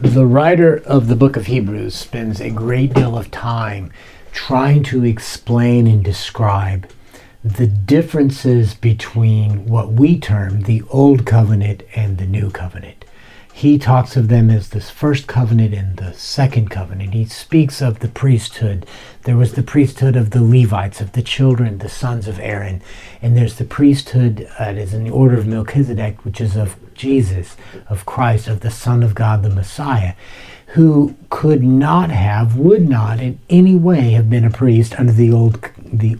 The writer of the book of Hebrews spends a great deal of time trying to explain and describe the differences between what we term the Old Covenant and the New Covenant. He talks of them as this first covenant and the second covenant. He speaks of the priesthood. There was the priesthood of the Levites, of the children, the sons of Aaron. And there's the priesthood that is in the order of Melchizedek, which is of Jesus, of Christ, of the Son of God, the Messiah, who would not in any way have been a priest under the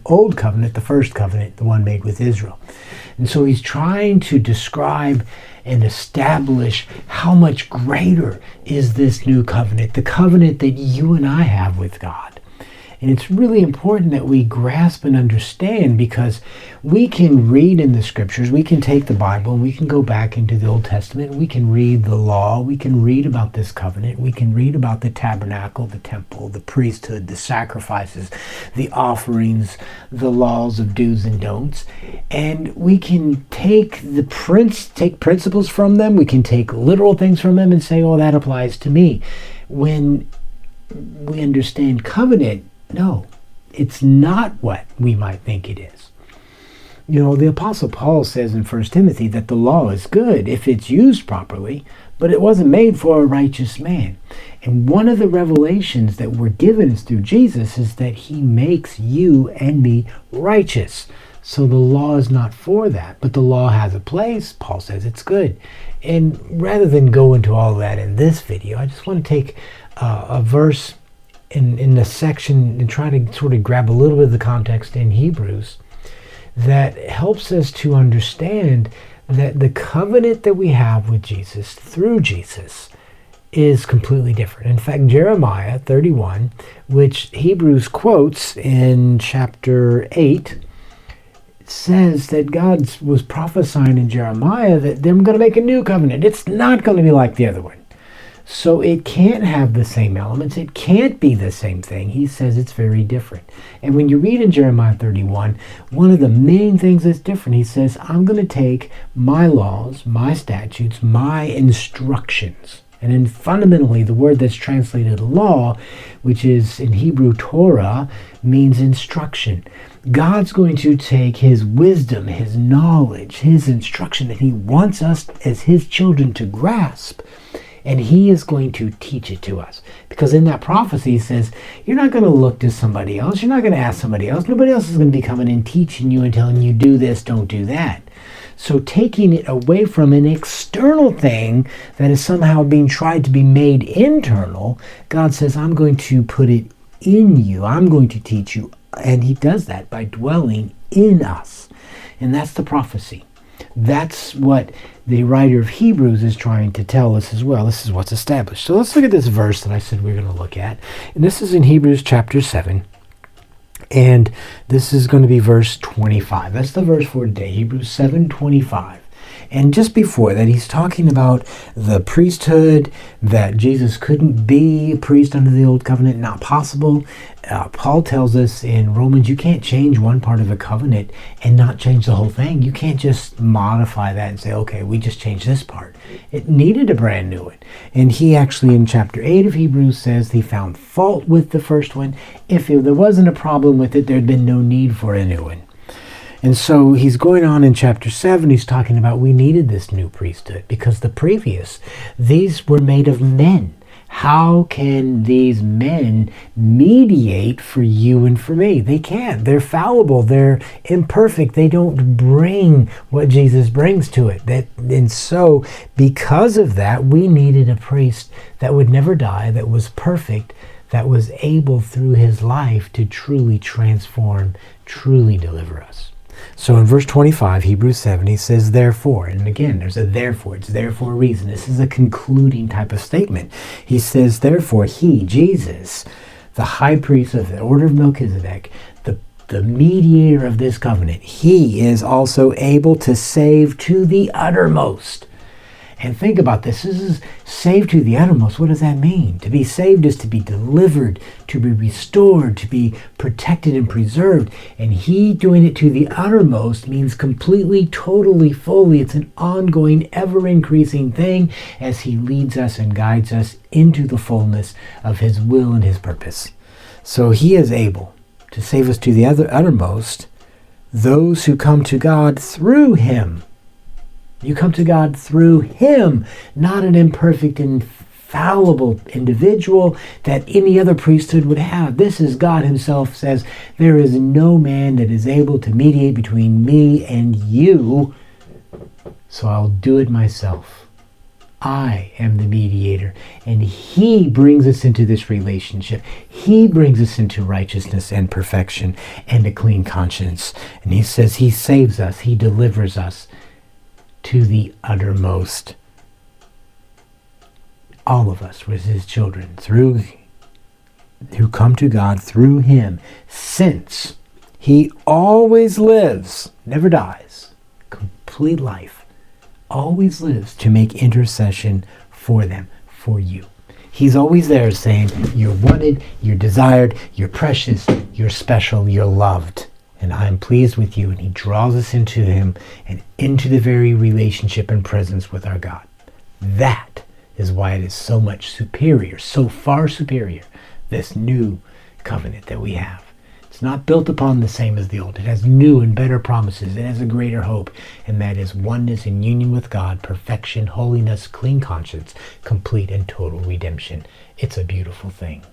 old covenant, the first covenant, the one made with Israel. And so he's trying to describe and establish how much greater is this new covenant, the covenant that you and I have with God. And it's really important that we grasp and understand, because we can read in the scriptures, we can take the Bible and we can go back into the Old Testament, we can read the law, we can read about this covenant, we can read about the tabernacle, the temple, the priesthood, the sacrifices, the offerings, the laws of do's and don'ts, and we can take principles from them, we can take literal things from them and say, oh, that applies to me. When we understand covenant, no, it's not what we might think it is. You know, the Apostle Paul says in 1 Timothy that the law is good if it's used properly, but it wasn't made for a righteous man. And one of the revelations that were given us through Jesus is that he makes you and me righteous. So the law is not for that, but the law has a place. Paul says it's good. And rather than go into all that in this video, I just want to take a verse in the section and try to sort of grab a little bit of the context in Hebrews that helps us to understand that the covenant that we have with Jesus through Jesus is completely different. In fact, Jeremiah 31, which Hebrews quotes in chapter 8, says that God was prophesying in Jeremiah that they're going to make a new covenant. It's not going to be like the other one. So it can't have the same elements. It can't be the same thing. He says it's very different. And when you read in Jeremiah 31, one of the main things that's different, he says, I'm going to take my laws, my statutes, my instructions. And then fundamentally, the word that's translated law, which is in Hebrew Torah, means instruction. God's going to take his wisdom, his knowledge, his instruction that he wants us as his children to grasp, and he is going to teach it to us. Because in that prophecy, he says, you're not going to look to somebody else. You're not going to ask somebody else. Nobody else is going to be coming and teaching you and telling you, do this, don't do that. So taking it away from an external thing that is somehow being tried to be made internal, God says, I'm going to put it in you. I'm going to teach you. And he does that by dwelling in us. And that's the prophecy. That's what the writer of Hebrews is trying to tell us as well. This is what's established. So let's look at this verse that I said we're going to look at. And this is in Hebrews chapter 7. And this is going to be verse 25. That's the verse for today, Hebrews 7:25. And just before that, he's talking about the priesthood, that Jesus couldn't be a priest under the old covenant, not possible. Paul tells us in Romans, you can't change one part of a covenant and not change the whole thing. You can't just modify that and say, okay, we just changed this part. It needed a brand new one. And he actually in chapter 8 of Hebrews says he found fault with the first one. If there wasn't a problem with it, there'd been no need for a new one. And so he's going on in chapter 7, he's talking about we needed this new priesthood because the previous, these were made of men. How can these men mediate for you and for me? They can't. They're fallible. They're imperfect. They don't bring what Jesus brings to it. And so because of that, we needed a priest that would never die, that was perfect, that was able through his life to truly transform, truly deliver us. So in verse 25, Hebrews 7, he says, therefore, and again, there's a therefore, it's there for a reason. This is a concluding type of statement. He says, therefore, he, Jesus, the high priest of the order of Melchizedek, the mediator of this covenant, he is also able to save to the uttermost. And think about this. This is saved to the uttermost. What does that mean? To be saved is to be delivered, to be restored, to be protected and preserved. And he doing it to the uttermost means completely, totally, fully. It's an ongoing, ever-increasing thing as he leads us and guides us into the fullness of his will and his purpose. So he is able to save us to the uttermost, those who come to God through him. You come to God through him, not an imperfect, infallible individual that any other priesthood would have. This is God himself says, there is no man that is able to mediate between me and you, so I'll do it myself. I am the mediator, and he brings us into this relationship. He brings us into righteousness and perfection and a clean conscience. And he says he saves us, he delivers us to the uttermost. All of us was his children who come to God through him, since he always lives, never dies, complete life, always lives to make intercession for them, for you. He's always there saying, you're wanted, you're desired, you're precious, you're special, you're loved. And I am pleased with you. And he draws us into him and into the very relationship and presence with our God. That is why it is so much superior, so far superior, this new covenant that we have. It's not built upon the same as the old. It has new and better promises. It has a greater hope. And that is oneness and union with God, perfection, holiness, clean conscience, complete and total redemption. It's a beautiful thing.